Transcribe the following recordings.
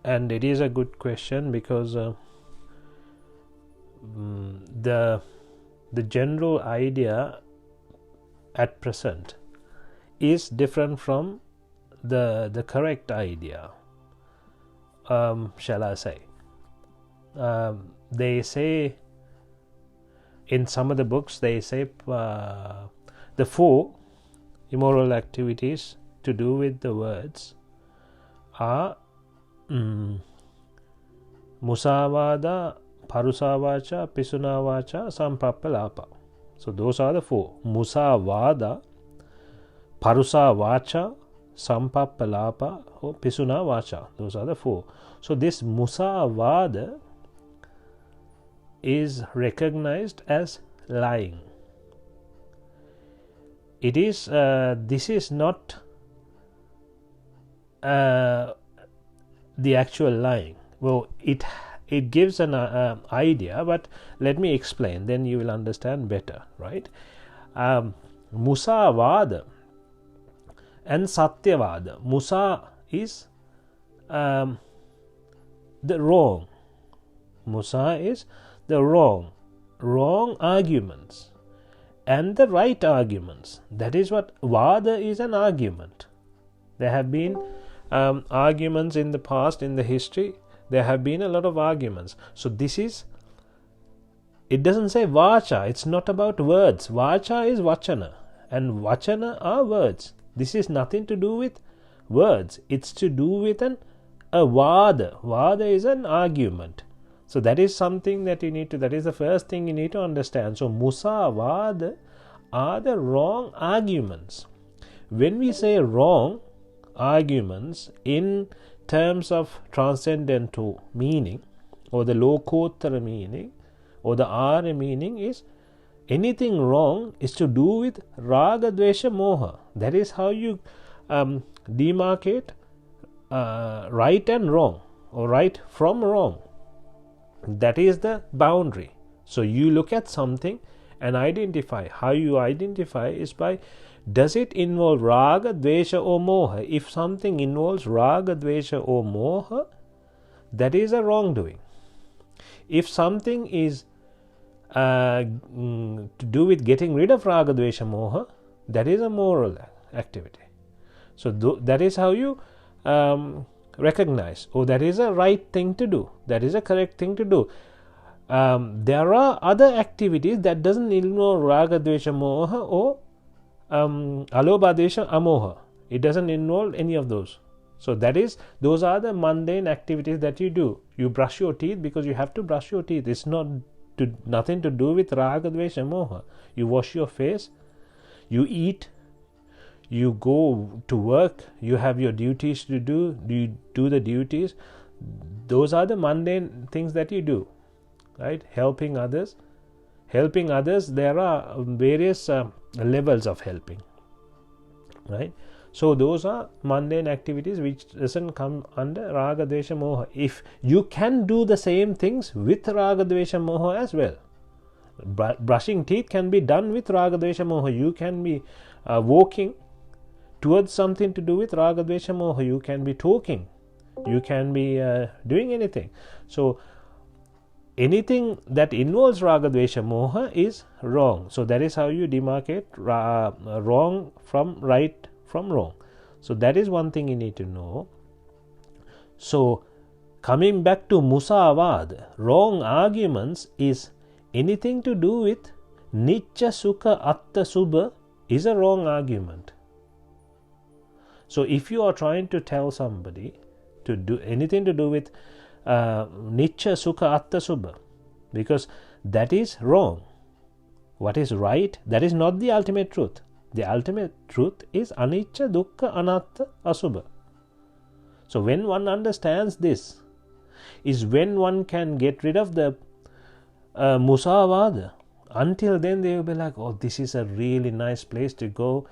And it is a good question, because the general idea at present is different from the correct idea, shall I say. They say in some of the books, they say the 4 immoral activities to do with the words are musavada, parusavacha, pisunavacha, sampappalapa. So those are the 4: musavada, parusavacha, sampappalapa, or pisunavacha. Those are the 4. So this musavada is recognized as lying. It is this is not the actual lying. Well, it gives an idea, but let me explain, then you will understand better, right? Musavada and satyavada. Musa is the wrong. Musa is the wrong arguments and the right arguments. That is what vada is, an argument. There have been arguments in the past, in the history. There have been a lot of arguments. So this is, it doesn't say vacha. It's not about words. Vacha is vachana, and vachana are words. This is nothing to do with words. It's to do with a vada. Vada is an argument. So that is something that you need to, that is the first thing you need to understand. So musavada are the wrong arguments. When we say wrong arguments in terms of transcendental meaning, or the lokottara meaning, or the Arya meaning, is anything wrong is to do with raga, dvesha, moha. That is how you demarcate right and wrong, or right from wrong. That is the boundary. So you look at something and identify. How you identify is by, does it involve raga, dvesha or moha? If something involves raga, dvesha or moha, that is a wrongdoing. If something is to do with getting rid of raga, dvesha, moha, that is a moral activity. So that is how you recognize, that is a right thing to do, that is a correct thing to do. There are other activities that doesn't involve raga, dvesha, moha, or alobha, desha, amoha. It doesn't involve any of those. So those are the mundane activities that you do. You brush your teeth because you have to brush your teeth. It's nothing to do with raga, dvesha, moha. You wash your face, you eat, you go to work, you have your duties to do, you do the duties. Those are the mundane things that you do, right? Helping others, there are various levels of helping, right? So those are mundane activities which doesn't come under raga, dvesha, moha. If you can do the same things with raga, dvesha, moha as well. Brushing teeth can be done with raga, dvesha, moha. You can be walking towards something to do with raga, dvesha, moha. You can be talking, you can be doing anything. So anything that involves raga, dvesha, moha is wrong. So that is how you demarcate wrong from right from wrong. So that is one thing you need to know. So coming back to musavad, wrong arguments is anything to do with nicca, sukha, atta, subha is a wrong argument. So if you are trying to tell somebody to do anything to do with nicca, sukha, atta, subha, because that is wrong. What is right, that is not the ultimate truth. The ultimate truth is anicca, dukkha, anatta, asubha. So when one understands this, is when one can get rid of the musavada. Until then they will be like, oh, this is a really nice place to go.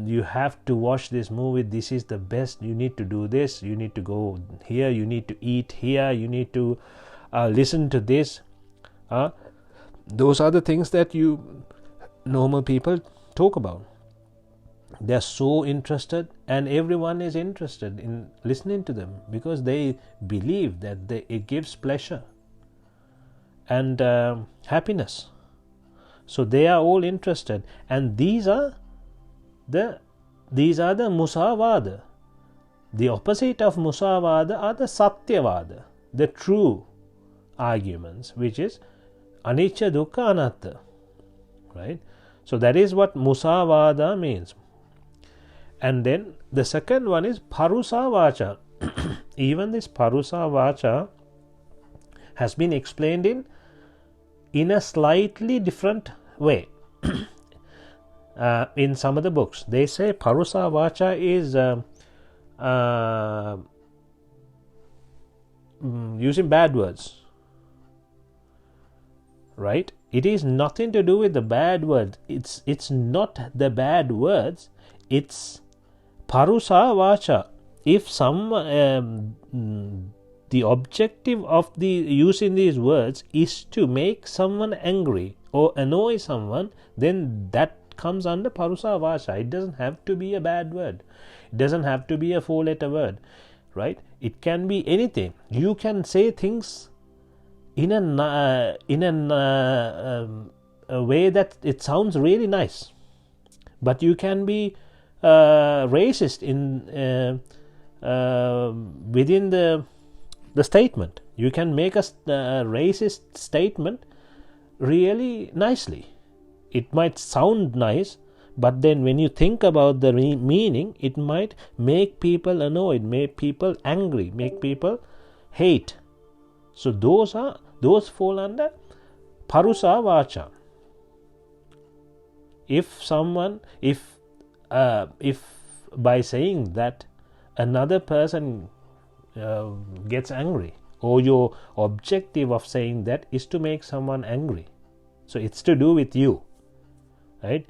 You have to watch this movie, this is the best, you need to do this, you need to go here, you need to eat here, you need to listen to this. Those are the things that you normal people talk about. They're so interested, and everyone is interested in listening to them because they believe that it gives pleasure and happiness. So they are all interested, and these are the musavada. The opposite of musavada are the satyavada, the true arguments, which is anicca, dukkha, anatta. Right? So that is what musavada means. And then the second one is parusa vacha. Even this parusa vacha has been explained in a slightly different way. In some of the books, they say parusa vacha is using bad words. Right? It is nothing to do with the bad words. It's not the bad words. It's parusa vacha. If some the objective of the using these words is to make someone angry or annoy someone, then that comes under parusa vacha. It doesn't have to be a bad word. It doesn't have to be a 4-letter word. Right? It can be anything. You can say things in a way that it sounds really nice, but you can be racist in within the statement. You can make a racist statement really nicely. It might sound nice, but then when you think about the meaning, it might make people annoyed, make people angry, make people hate. So those fall under parusa vacha. If by saying that another person gets angry, or your objective of saying that is to make someone angry, so it's to do with you, right?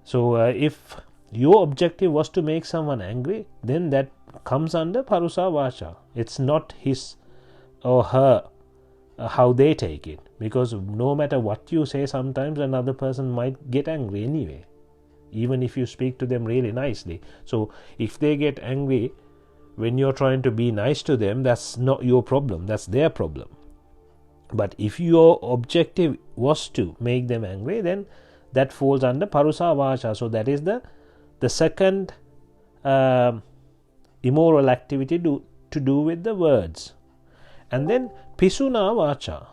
So if your objective was to make someone angry, then that comes under parusa vacha. It's not his or her how they take it, because no matter what you say, sometimes another person might get angry anyway, even if you speak to them really nicely. So if they get angry when you're trying to be nice to them, that's not your problem, that's their problem. But if your objective was to make them angry, then that falls under parusa vacha. So that is the second immoral activity to do with the words. And then pisuna vacha.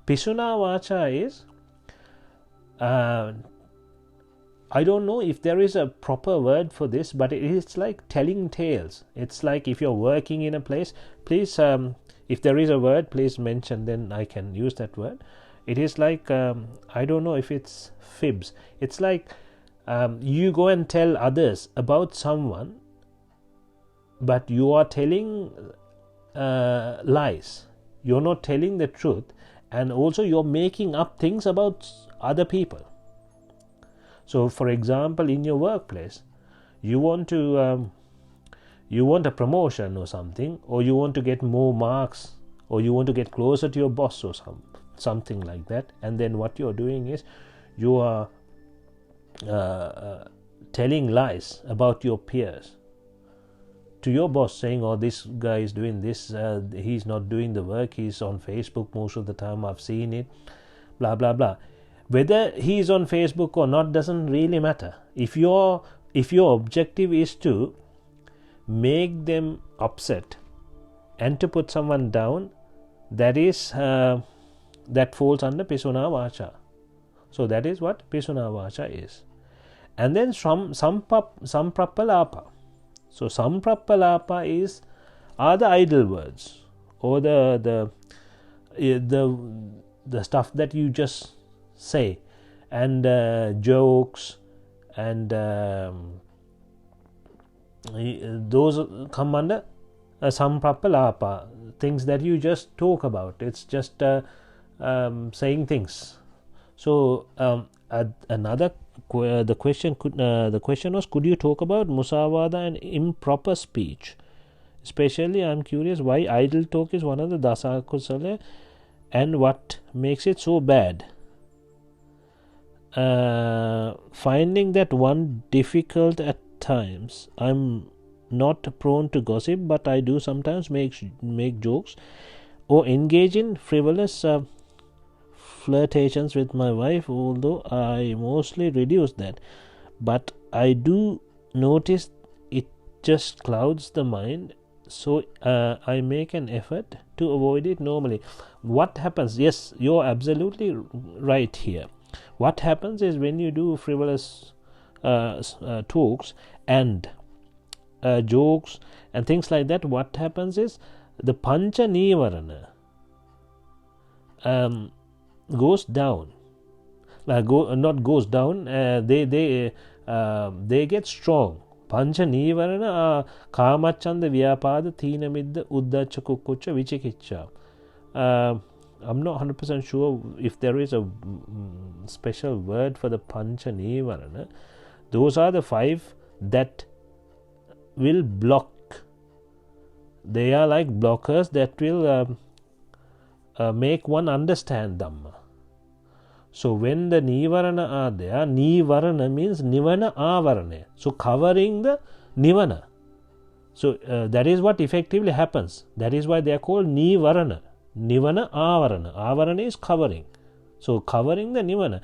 Pisuna vacha is I don't know if there is a proper word for this, but it is like telling tales. It's like if you're working in a place, please if there is a word, please mention, then I can use that word. It is like I don't know if it's fibs. It's like you go and tell others about someone, but you are telling lies. You're not telling the truth, and also you're making up things about other people. So for example, in your workplace, you want a promotion or something, or you want to get more marks, or you want to get closer to your boss or something like that. And then what you're doing is you are telling lies about your peers to your boss, saying, oh, this guy is doing this, he's not doing the work, he's on Facebook most of the time, I've seen it, blah blah blah. Whether he's on Facebook or not doesn't really matter. If your objective is to make them upset and to put someone down, that is that falls under pisuna vacha. So that is what pisuna vacha is. And then samprappalapa. So samprappalapa are the idle words, or the stuff that you just say, and jokes, and those come under samprappalapa, things that you just talk about. It's just saying things. So the question was, could you talk about musavada and improper speech? Especially, I'm curious why idle talk is one of the dasa kusala, and what makes it so bad. finding that one difficult at times. I'm not prone to gossip, but I do sometimes make jokes or engage in frivolous flirtations with my wife, although I mostly reduce that. But I do notice it just clouds the mind, so I make an effort to avoid it normally. What happens? Yes, you're absolutely right here. What happens is when you do frivolous talks and jokes and things like that, what happens is the pancha nivarana goes down. Not goes down. They get strong. Pancha nivarana kamachanda vyapada thina midda uddacha kukkucha vichikiccha. I'm not 100% sure if there is a special word for the pancha nivarana. Those are the 5 that will block. They are like blockers that will make one understand Dhamma. So when the nivarana are there, nivarana means nivana avarane. So covering the nivana. So that is what effectively happens. That is why they are called nivarana. Nivana avarana. Avarana is covering. So covering the nivana.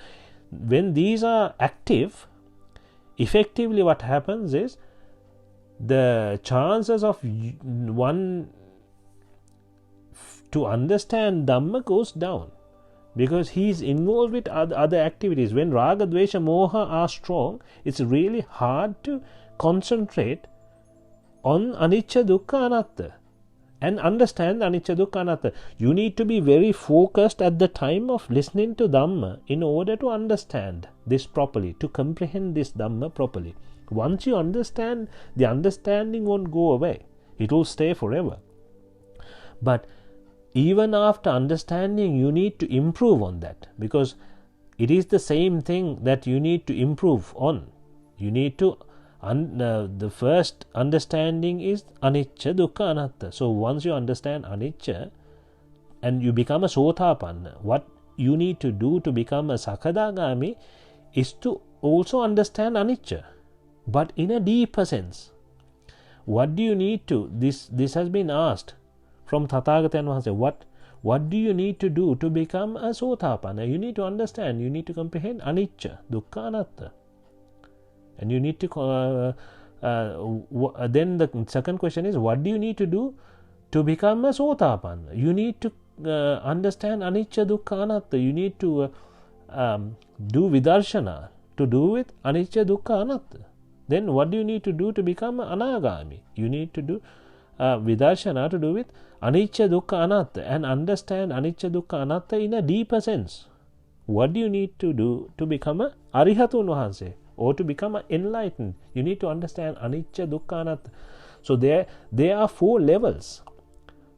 When these are active, effectively what happens is the chances of one to understand Dhamma goes down, because he is involved with other activities. When Raga, Dvesha, Moha are strong, it's really hard to concentrate on Anicca, Dukkha, Anatta and understand Anicca, Dukkha, Anatta. You need to be very focused at the time of listening to Dhamma in order to understand this properly, to comprehend this Dhamma properly. Once you understand, the understanding won't go away. It will stay forever. But even after understanding, you need to improve on that, because it is the same thing that you need to improve on. You need to the first understanding is Anicca, Dukkha, Anatta. So once you understand Anicca and you become a Sotapanna, what you need to do to become a Sakadagami is to also understand Anicca, but in a deeper sense. What do you need to? This has been asked from Tathagatan Vahanse. What do you need to do to become a Sotapanna? You need to understand, you need to comprehend Anicca, Dukkha, Anatta. And you need to then the second question is, what do you need to do to become a Sotapanna? You need to understand Anicca, Dukkha, Anatta. You need to do Vidarshana to do with Anicca, Dukkha, Anatta. Then what do you need to do to become an Anagami? You need to do Vidarshana to do with Anicca, Dukkha, Anatta and understand Anicca, Dukkha, Anatta in a deeper sense. What do you need to do to become a Arihatun Vahanse or to become enlightened? You need to understand Anicca, Dukkha, Anatta. So there are 4 levels.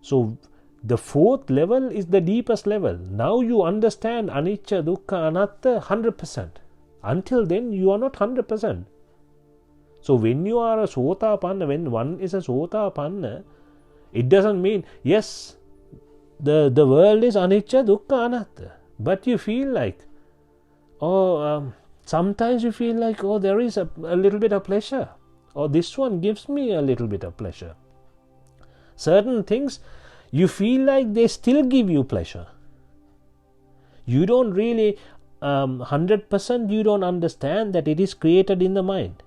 So the 4th level is the deepest level. Now you understand Anicca, Dukkha, Anatta 100%. Until then you are not 100%. So when you are a Sotapanna, when one is a Sotapanna, it doesn't mean, yes, the world is Anicca, Dukkha, Anatta, but you feel like, sometimes you feel like, there is a little bit of pleasure, or this one gives me a little bit of pleasure. Certain things, you feel like they still give you pleasure. You don't really, 100% you don't understand that it is created in the mind.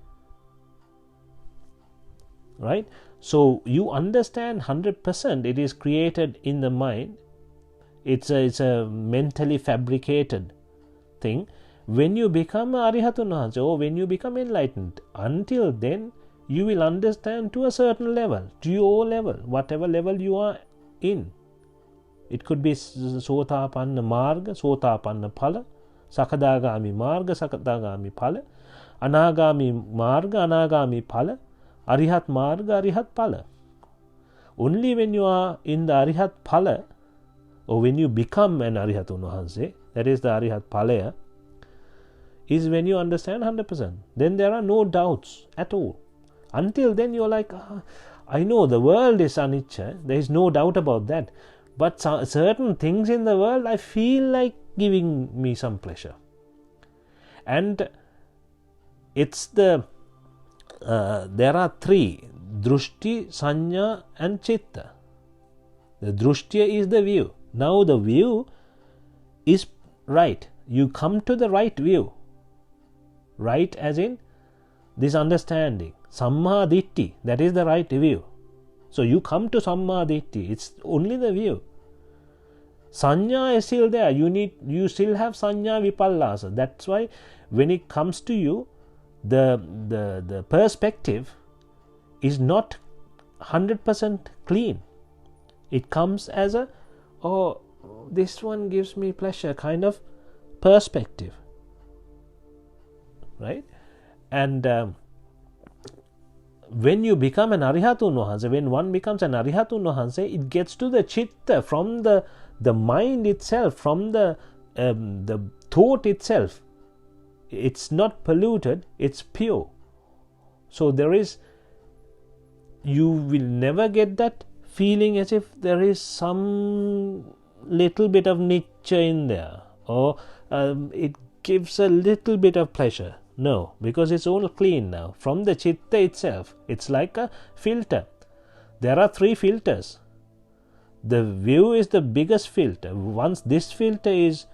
Right? So you understand 100% it is created in the mind. It's a mentally fabricated thing. When you become Arihatun Vahanse or when you become enlightened, until then you will understand to a certain level, to your level, whatever level you are in. It could be Sotapanna Marga, Sotapanna Phala, Sakadagami Marga, Sakadagami Phala, Anagami Marga, Anagami Phala, Arihat Marga, Arihat Phala. Only when you are in the Arihat Phala, or when you become an Arihatun Vahanse, that is the Arihat Phalaya, is when you understand 100%. Then there are no doubts at all. Until then you are like, I know the world is anicca, there is no doubt about that. But certain things in the world I feel like giving me some pleasure. And it's the there are three: drushti, sanya, and chitta. The drushti is the view. Now the view is right. You come to the right view. Right as in this understanding. Samma ditti, that is the right view. So you come to samma ditti. It's only the view. Sanya is still there. You still have sanya vipallasa. That's why when it comes to you, the perspective is not 100% clean. It comes as a, oh, this one gives me pleasure kind of perspective, right? And when you become an Arihatun Wahanse, when one becomes an Arihatun Wahanse, it gets to the chitta from the mind itself, from the thought itself. It's not polluted, it's pure. So you will never get that feeling as if there is some little bit of nature in there, or it gives a little bit of pleasure. No, because it's all clean now. From the chitta itself, it's like a filter. There are three filters. The view is the biggest filter. Once this filter is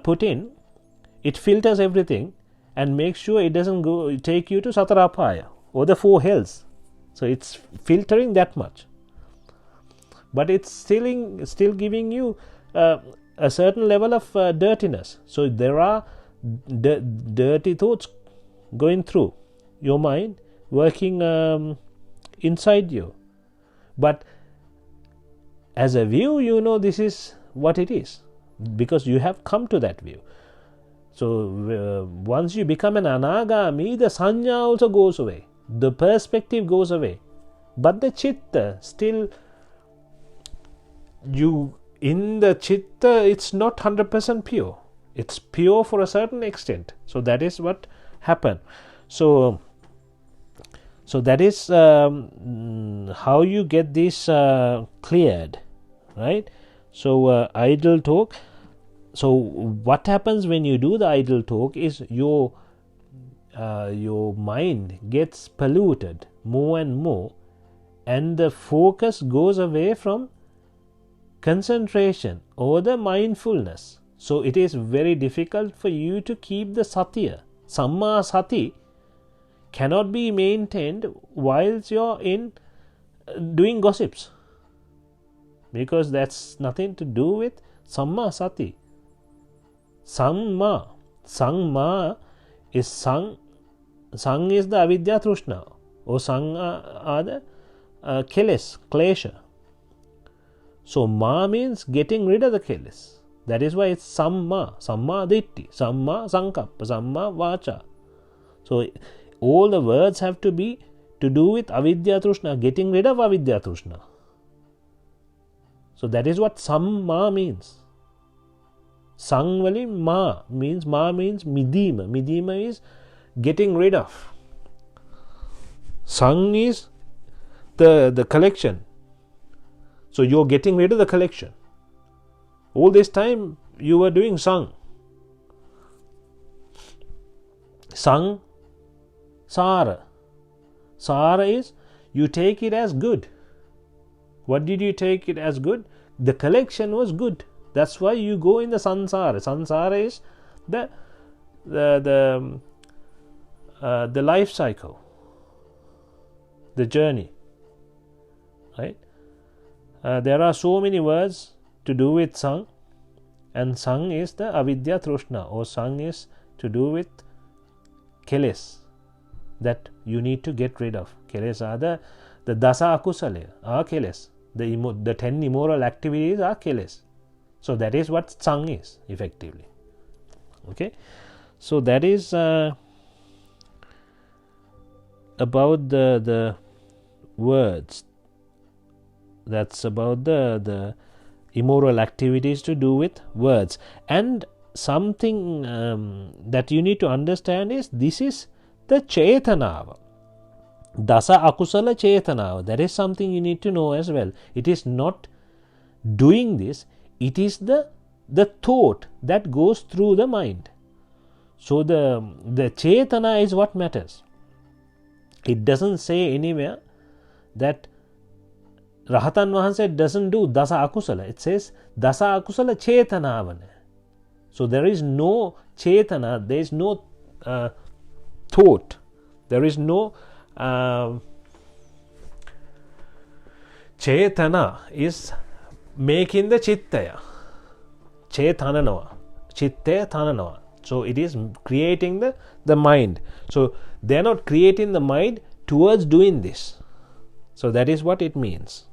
put in, it filters everything and makes sure it doesn't take you to Satarapaya or the four hells. So it's filtering that much. But it's still giving you a certain level of dirtiness. So there are dirty thoughts going through your mind, working inside you. But as a view, you know this is what it is, because you have come to that view. So once you become an anagami, the sanya also goes away. The perspective goes away. But the chitta still, in the chitta, it's not 100% pure. It's pure for a certain extent. So that is what happened. So that is how you get this cleared, right? So idle talk. So what happens when you do the idle talk is your mind gets polluted more and more, and the focus goes away from concentration or the mindfulness. So it is very difficult for you to keep the satya. Samma sati cannot be maintained whilst you're in doing gossips, because that's nothing to do with samma sati. Sangma is sang is the avidya trishna, or sang are the keles, klesha. So ma means getting rid of the keles. That is why it's samma ditti, samma sankappa, samma vacha. So all the words have to be to do with avidya trishna, getting rid of avidya trishna. So that is what samma means. Sang vali ma means midima. Midima is getting rid of. Sang is the collection. So you're getting rid of the collection. All this time you were doing sang. Sang, sara. Sara is you take it as good. What did you take it as good? The collection was good. That's why you go in the sansara. Sansara is the life cycle, the journey, right? There are so many words to do with sang, and sang is the avidya trishna, or sang is to do with keles that you need to get rid of. Keles are the dasa akusale are keles. The 10 immoral activities are keles. So that is what sang is effectively. Okay, so that is about the words. That's about the immoral activities to do with words. And something that you need to understand is this is the chetanava, dasa akusala chetanava. That is something you need to know as well. It is not doing this, it is the thought that goes through the mind. So the chetana is what matters. It doesn't say anywhere that Rahatan Vahanse doesn't do dasa akusala. It says dasa akusala chetanavana. So there is no chetana, there is no thought, there is no chetana is making the chittaya. Chetananava. Chittaya tananava. So it is creating the mind. So they are not creating the mind towards doing this. So that is what it means.